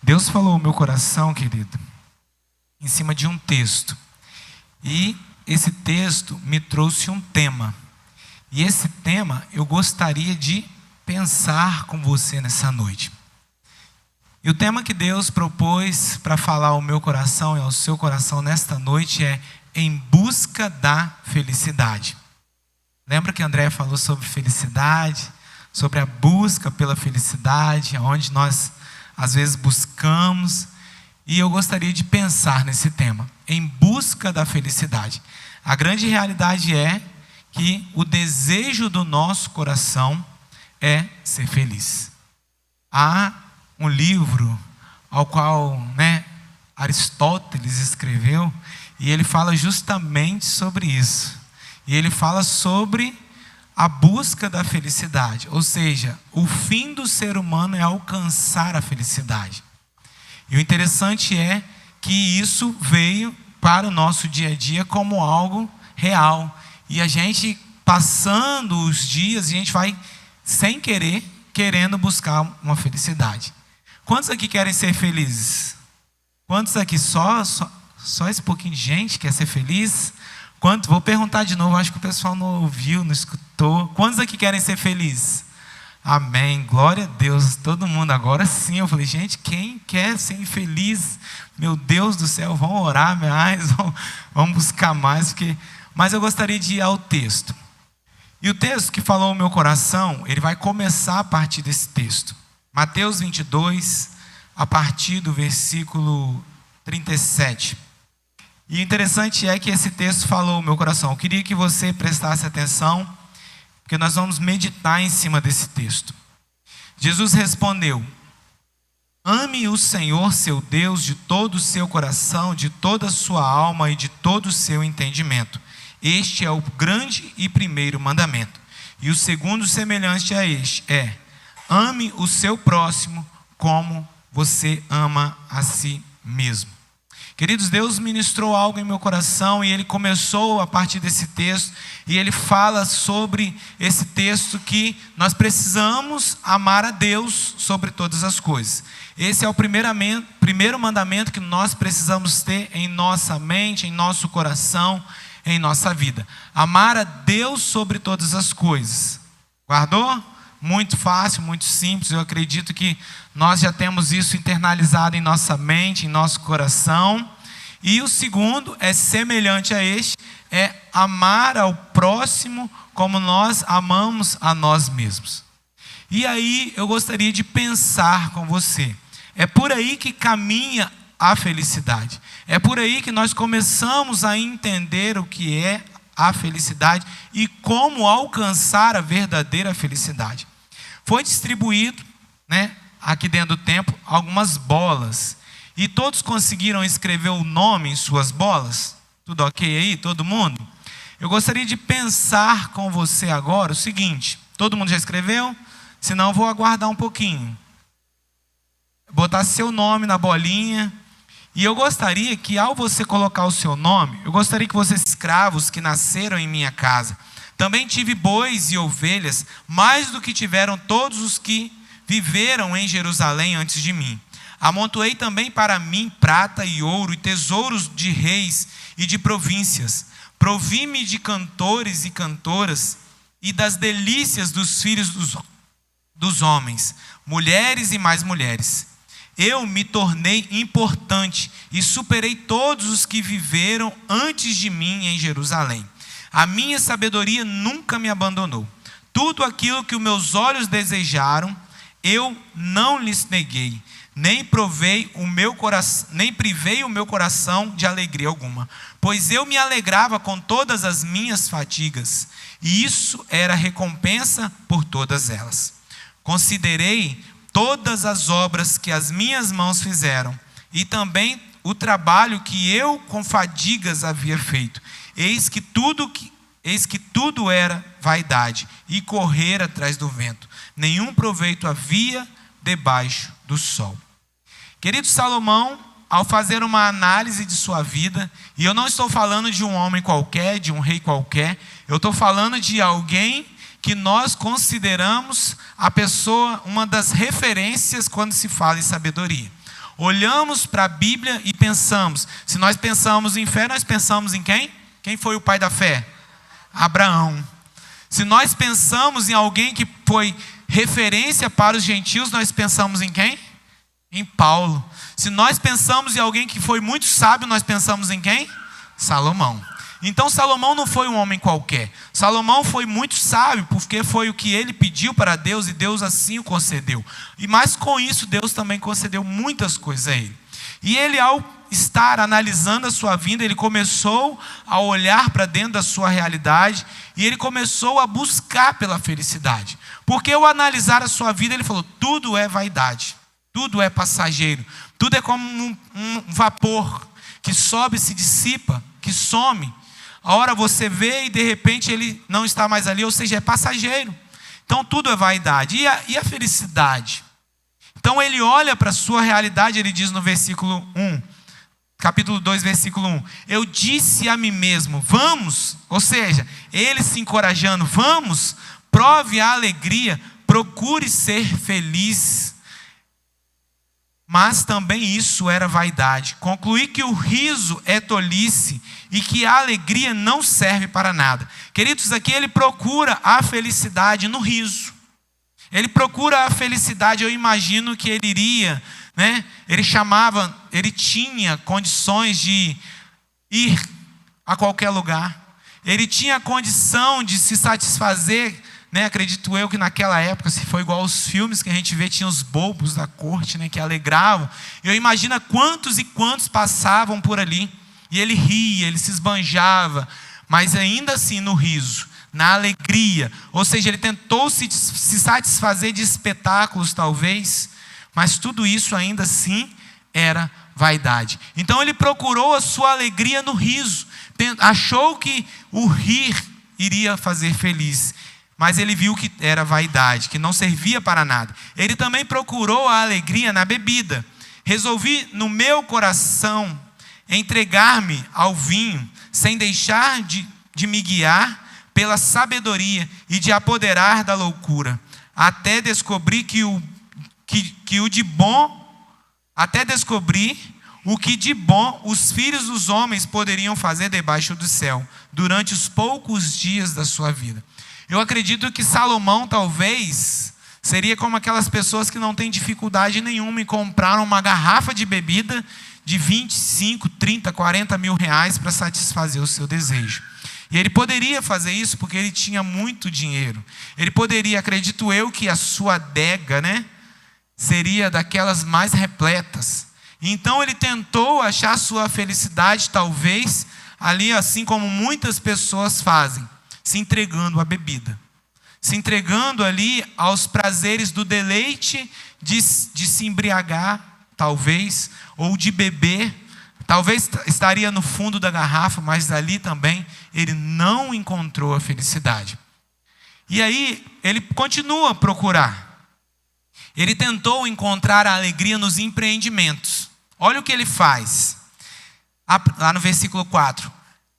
Deus falou ao meu coração, querido, em cima de um texto. E esse texto me trouxe um tema. E esse tema eu gostaria de pensar com você nessa noite. E o tema que Deus propôs para falar ao meu coração e ao seu coração nesta noite é em busca da felicidade. Lembra que André falou sobre felicidade, sobre a busca pela felicidade, onde nós às vezes buscamos, e eu gostaria de pensar nesse tema, em busca da felicidade. A grande realidade é que o desejo do nosso coração é ser feliz. Há um livro ao qual Aristóteles escreveu, e ele fala justamente sobre isso. E ele fala sobre a busca da felicidade, ou seja, o fim do ser humano é alcançar a felicidade. E o interessante é que isso veio para o nosso dia a dia como algo real. E a gente, passando os dias, a gente vai, sem querer, querendo buscar uma felicidade. Quantos aqui querem ser felizes? Quantos aqui, só esse pouquinho de gente quer ser feliz? Quantos? Vou perguntar de novo, acho que o pessoal não ouviu, não escutou. Quantos aqui querem ser felizes? Amém, glória a Deus, todo mundo. Agora sim, eu falei, gente, quem quer ser infeliz? Meu Deus do céu, vão orar mais, vão buscar mais. Mas eu gostaria de ir ao texto. E o texto que falou o meu coração, ele vai começar a partir desse texto. Mateus 22, a partir do versículo 37. E o interessante é que esse texto falou o meu coração. Eu queria que você prestasse atenção, porque nós vamos meditar em cima desse texto. Jesus respondeu: ame o Senhor seu Deus de todo o seu coração, de toda a sua alma e de todo o seu entendimento. Este é o grande e primeiro mandamento. E o segundo semelhante a este é: ame o seu próximo como você ama a si mesmo. Queridos, Deus ministrou algo em meu coração e Ele começou a partir desse texto. E Ele fala sobre esse texto que nós precisamos amar a Deus sobre todas as coisas. Esse é o primeiro mandamento que nós precisamos ter em nossa mente, em nosso coração, em nossa vida. Amar a Deus sobre todas as coisas. Guardou? Muito fácil, muito simples. Eu acredito que nós já temos isso internalizado em nossa mente, em nosso coração. E o segundo é semelhante a este, é amar ao próximo como nós amamos a nós mesmos. E aí eu gostaria de pensar com você. É por aí que caminha a felicidade. É por aí que nós começamos a entender o que é a felicidade e como alcançar a verdadeira felicidade. Foi distribuído, aqui dentro do templo, algumas bolas. E todos conseguiram escrever o nome em suas bolas? Tudo ok aí? Todo mundo? Eu gostaria de pensar com você agora o seguinte. Todo mundo já escreveu? Senão eu vou aguardar um pouquinho. Botar seu nome na bolinha. E eu gostaria que, ao você colocar o seu nome, eu gostaria que vocês, escravos que nasceram em minha casa, também tive bois e ovelhas, mais do que tiveram todos os que viveram em Jerusalém antes de mim. Amontoei também para mim prata e ouro e tesouros de reis e de províncias. Provi-me de cantores e cantoras e das delícias dos filhos dos homens, mulheres e mais mulheres. Eu me tornei importante e superei todos os que viveram antes de mim em Jerusalém. A minha sabedoria nunca me abandonou. Tudo aquilo que os meus olhos desejaram, eu não lhes neguei, nem privei o meu coração de alegria alguma, pois eu me alegrava com todas as minhas fadigas, e isso era recompensa por todas elas. Considerei todas as obras que as minhas mãos fizeram, e também o trabalho que eu com fadigas havia feito. Eis que tudo era vaidade e correr atrás do vento. Nenhum proveito havia debaixo do sol. Querido Salomão, ao fazer uma análise de sua vida, e eu não estou falando de um homem qualquer, de um rei qualquer, eu estou falando de alguém que nós consideramos a pessoa, uma das referências quando se fala em sabedoria. olhamos para a Bíblia e pensamos. Se nós pensamos em fé, nós pensamos em quem? Quem foi o pai da fé? Abraão. Se nós pensamos em alguém que foi referência para os gentios, nós pensamos em quem? Em Paulo. Se nós pensamos em alguém que foi muito sábio, nós pensamos em quem? Salomão. Então Salomão não foi um homem qualquer. Salomão foi muito sábio, porque foi o que ele pediu para Deus e Deus assim o concedeu. E mais com isso, Deus também concedeu muitas coisas a ele. E ele, ao estar analisando a sua vida, ele começou a olhar para dentro da sua realidade e ele começou a buscar pela felicidade. Porque ao analisar a sua vida, ele falou: tudo é vaidade, tudo é passageiro, tudo é como um vapor que sobe e se dissipa, que some. A hora você vê e de repente ele não está mais ali, ou seja, é passageiro. Então tudo é vaidade. E a felicidade? Então ele olha para a sua realidade, ele diz no versículo 1, capítulo 2, versículo 1. Eu disse a mim mesmo, vamos, ou seja, ele se encorajando, vamos, prove a alegria, procure ser feliz. Mas também isso era vaidade. Concluí que o riso é tolice e que a alegria não serve para nada. Queridos, aqui ele procura a felicidade no riso. Ele procura a felicidade, eu imagino que ele iria, ele tinha condições de ir a qualquer lugar. Ele tinha condição de se satisfazer. Acredito eu que naquela época, se foi igual aos filmes que a gente vê, tinha os bobos da corte, que alegravam. Eu imagino quantos e quantos passavam por ali. E ele ria, ele se esbanjava, mas ainda assim no riso, na alegria. Ou seja, ele tentou se satisfazer de espetáculos talvez, mas tudo isso ainda assim era vaidade. Então ele procurou a sua alegria no riso. Achou que o rir iria fazer feliz. Mas ele viu que era vaidade, que não servia para nada. Ele também procurou a alegria na bebida. Resolvi no meu coração entregar-me ao vinho, sem deixar de me guiar pela sabedoria e de apoderar da loucura, até descobrir o que de bom os filhos dos homens poderiam fazer debaixo do céu, durante os poucos dias da sua vida. Eu acredito que Salomão talvez seria como aquelas pessoas que não têm dificuldade nenhuma em comprar uma garrafa de bebida de 25, 30, 40 mil reais para satisfazer o seu desejo. E ele poderia fazer isso porque ele tinha muito dinheiro. Ele poderia, acredito eu, que a sua adega, seria daquelas mais repletas. Então ele tentou achar sua felicidade, talvez, ali assim como muitas pessoas fazem, se entregando à bebida. Se entregando ali aos prazeres do deleite de se embriagar, talvez, ou de beber. Talvez estaria no fundo da garrafa, mas ali também ele não encontrou a felicidade. E aí ele continua a procurar. Ele tentou encontrar a alegria nos empreendimentos. Olha o que ele faz. Lá no versículo 4.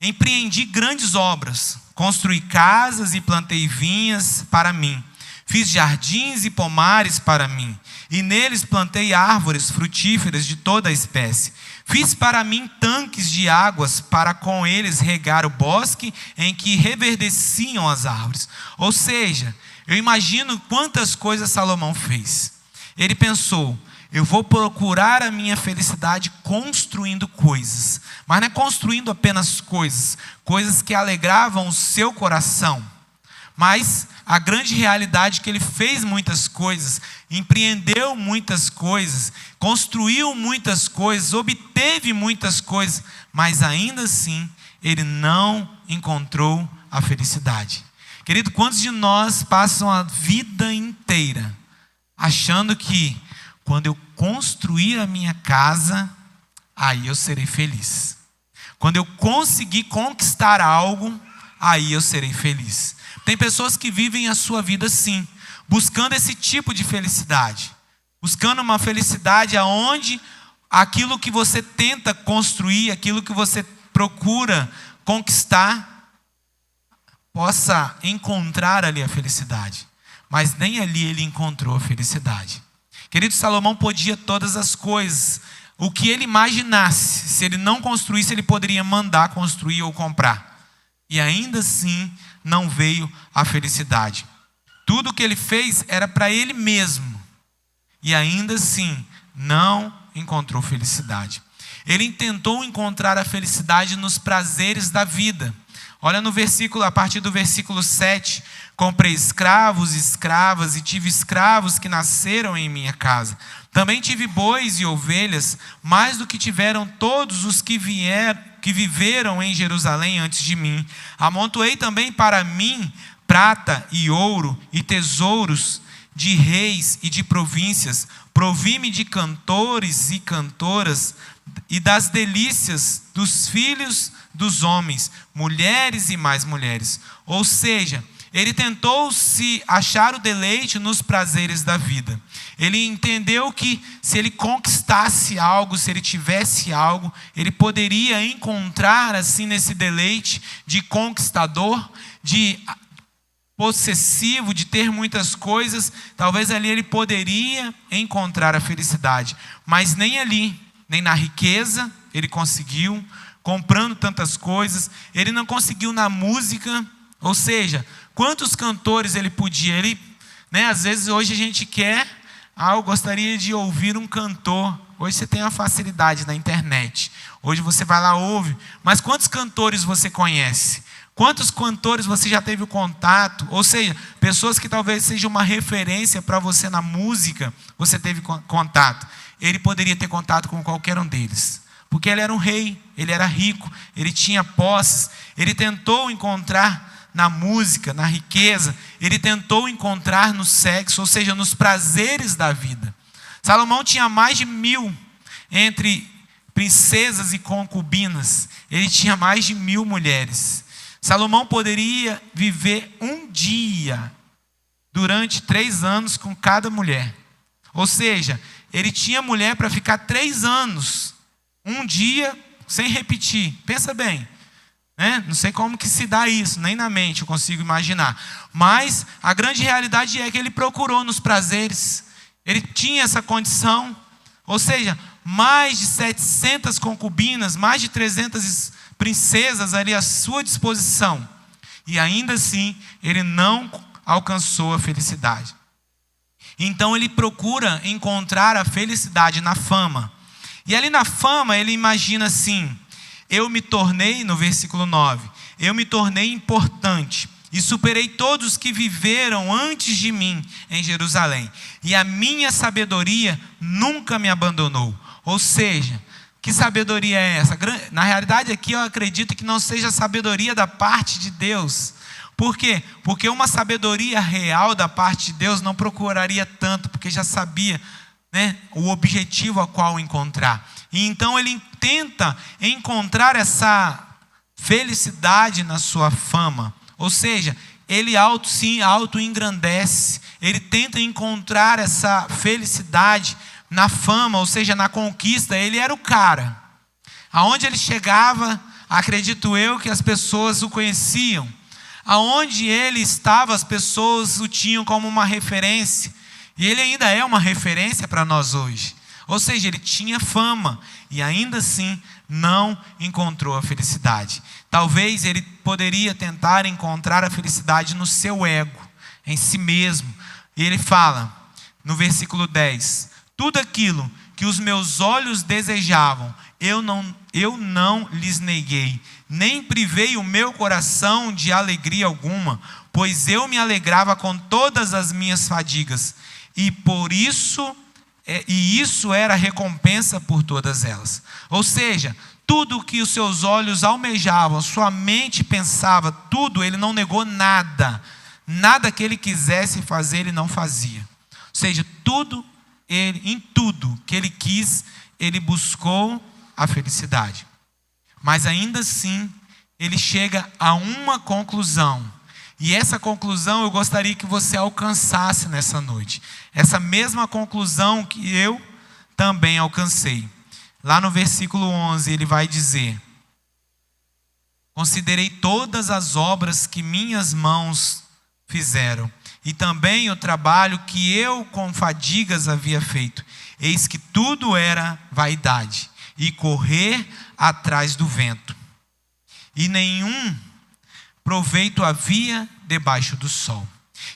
Empreendi grandes obras, construí casas e plantei vinhas para mim. Fiz jardins e pomares para mim, e neles plantei árvores frutíferas de toda a espécie. Fiz para mim tanques de águas para com eles regar o bosque em que reverdeciam as árvores. Ou seja, eu imagino quantas coisas Salomão fez. Ele pensou: eu vou procurar a minha felicidade construindo coisas. Mas não é construindo apenas coisas que alegravam o seu coração. Mas a grande realidade é que ele fez muitas coisas, empreendeu muitas coisas, construiu muitas coisas, obteve muitas coisas, mas ainda assim ele não encontrou a felicidade. Querido, quantos de nós passam a vida inteira achando que quando eu construir a minha casa, aí eu serei feliz. Quando eu conseguir conquistar algo, aí eu serei feliz. Tem pessoas que vivem a sua vida assim, buscando esse tipo de felicidade. Buscando uma felicidade onde aquilo que você tenta construir, aquilo que você procura conquistar, possa encontrar ali a felicidade. Mas nem ali ele encontrou a felicidade. Querido, Salomão podia todas as coisas. O que ele imaginasse, se ele não construísse, ele poderia mandar construir ou comprar. E ainda assim não veio a felicidade. Tudo o que ele fez era para ele mesmo. E ainda assim não encontrou felicidade. Ele tentou encontrar a felicidade nos prazeres da vida. Olha no versículo, a partir do versículo 7. Comprei escravos e escravas e tive escravos que nasceram em minha casa. Também tive bois e ovelhas, mais do que tiveram todos os que viveram em Jerusalém antes de mim. Amontoei também para mim prata e ouro e tesouros de reis e de províncias. Provi-me de cantores e cantoras e das delícias dos filhos dos homens, mulheres e mais mulheres. Ou seja, ele tentou se achar o deleite nos prazeres da vida. Ele entendeu que se ele conquistasse algo, se ele tivesse algo, ele poderia encontrar assim nesse deleite de conquistador, de possessivo, de ter muitas coisas. Talvez ali ele poderia encontrar a felicidade. Mas nem ali, nem na riqueza ele conseguiu, comprando tantas coisas. Ele não conseguiu na música, ou seja, quantos cantores ele podia? Às vezes hoje a gente quer, eu gostaria de ouvir um cantor. Hoje você tem a facilidade na internet. Hoje você vai lá, ouve. Mas quantos cantores você conhece? Quantos cantores você já teve contato? Ou seja, pessoas que talvez sejam uma referência para você na música, você teve contato. Ele poderia ter contato com qualquer um deles. Porque ele era um rei, ele era rico, ele tinha posses. Ele tentou encontrar na música, na riqueza, ele tentou encontrar no sexo, ou seja, nos prazeres da vida. Salomão tinha mais de 1000 entre princesas e concubinas. Ele tinha mais de 1000 mulheres. Salomão poderia viver um dia durante 3 anos com cada mulher. Ou seja, ele tinha mulher para ficar 3 anos, um dia sem repetir. Pensa bem. Não sei como que se dá isso, nem na mente eu consigo imaginar. Mas a grande realidade é que ele procurou nos prazeres. Ele tinha essa condição. Ou seja, mais de 700 concubinas, mais de 300 princesas ali à sua disposição. E ainda assim, ele não alcançou a felicidade. Então ele procura encontrar a felicidade na fama. E ali na fama ele imagina assim: eu me tornei, no versículo 9, eu me tornei importante e superei todos os que viveram antes de mim em Jerusalém. E a minha sabedoria nunca me abandonou. Ou seja, que sabedoria é essa? Na realidade aqui eu acredito que não seja sabedoria da parte de Deus. Por quê? Porque uma sabedoria real da parte de Deus não procuraria tanto, porque já sabia, o objetivo a qual encontrar. E então ele tenta encontrar essa felicidade na sua fama. Ou seja, ele auto-engrandece. Ele tenta encontrar essa felicidade na fama, ou seja, na conquista. Ele era o cara. Aonde ele chegava, acredito eu que as pessoas o conheciam. Aonde ele estava, as pessoas o tinham como uma referência. E ele ainda é uma referência para nós hoje. Ou seja, ele tinha fama e ainda assim não encontrou a felicidade. Talvez ele poderia tentar encontrar a felicidade no seu ego, em si mesmo. E ele fala, no versículo 10, tudo aquilo que os meus olhos desejavam, eu não lhes neguei, nem privei o meu coração de alegria alguma, pois eu me alegrava com todas as minhas fadigas, e isso era recompensa por todas elas. Ou seja, tudo que os seus olhos almejavam, sua mente pensava, tudo, ele não negou nada. Nada que ele quisesse fazer, ele não fazia. Ou seja, em tudo que ele quis, ele buscou a felicidade. Mas ainda assim, ele chega a uma conclusão. E essa conclusão eu gostaria que você alcançasse nessa noite. Essa mesma conclusão que eu também alcancei. Lá no versículo 11 ele vai dizer: considerei todas as obras que minhas mãos fizeram, e também o trabalho que eu com fadigas havia feito. Eis que tudo era vaidade e correr atrás do vento. E nenhum proveito havia debaixo do sol.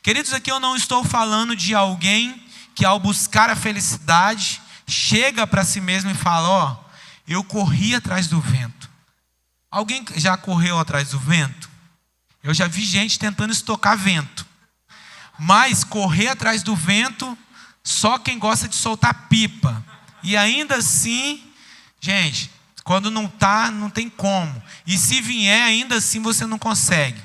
Queridos, aqui eu não estou falando de alguém que ao buscar a felicidade, chega para si mesmo e fala, eu corri atrás do vento. Alguém já correu atrás do vento? Eu já vi gente tentando estocar vento. Mas correr atrás do vento, só quem gosta de soltar pipa. E ainda assim, gente, quando não está, não tem como. E se vier, ainda assim você não consegue.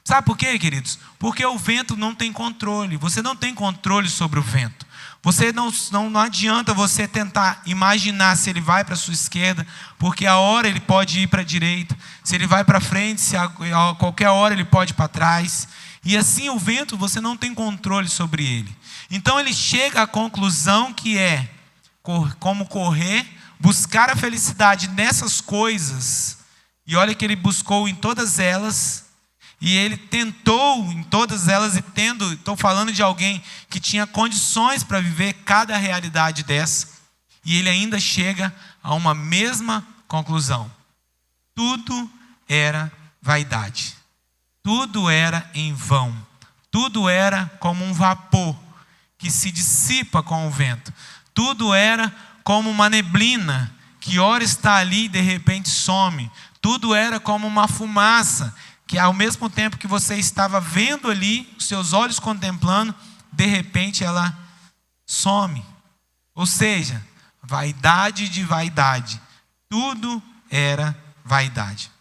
Sabe por quê, queridos? Porque o vento não tem controle. Você não tem controle sobre o vento. Você não adianta você tentar imaginar se ele vai para a sua esquerda, porque a hora ele pode ir para a direita. Se ele vai para frente, se a qualquer hora ele pode ir para trás. E assim o vento, você não tem controle sobre ele. Então ele chega à conclusão que é como correr, buscar a felicidade nessas coisas. E olha que ele buscou em todas elas. E ele tentou em todas elas, estou falando de alguém que tinha condições para viver cada realidade dessa, e ele ainda chega a uma mesma conclusão: tudo era vaidade, tudo era em vão, tudo era como um vapor que se dissipa com o vento, tudo era como uma neblina que ora está ali e de repente some, tudo era como uma fumaça que ao mesmo tempo que você estava vendo ali, os seus olhos contemplando, de repente ela some. Ou seja, vaidade de vaidade. Tudo era vaidade.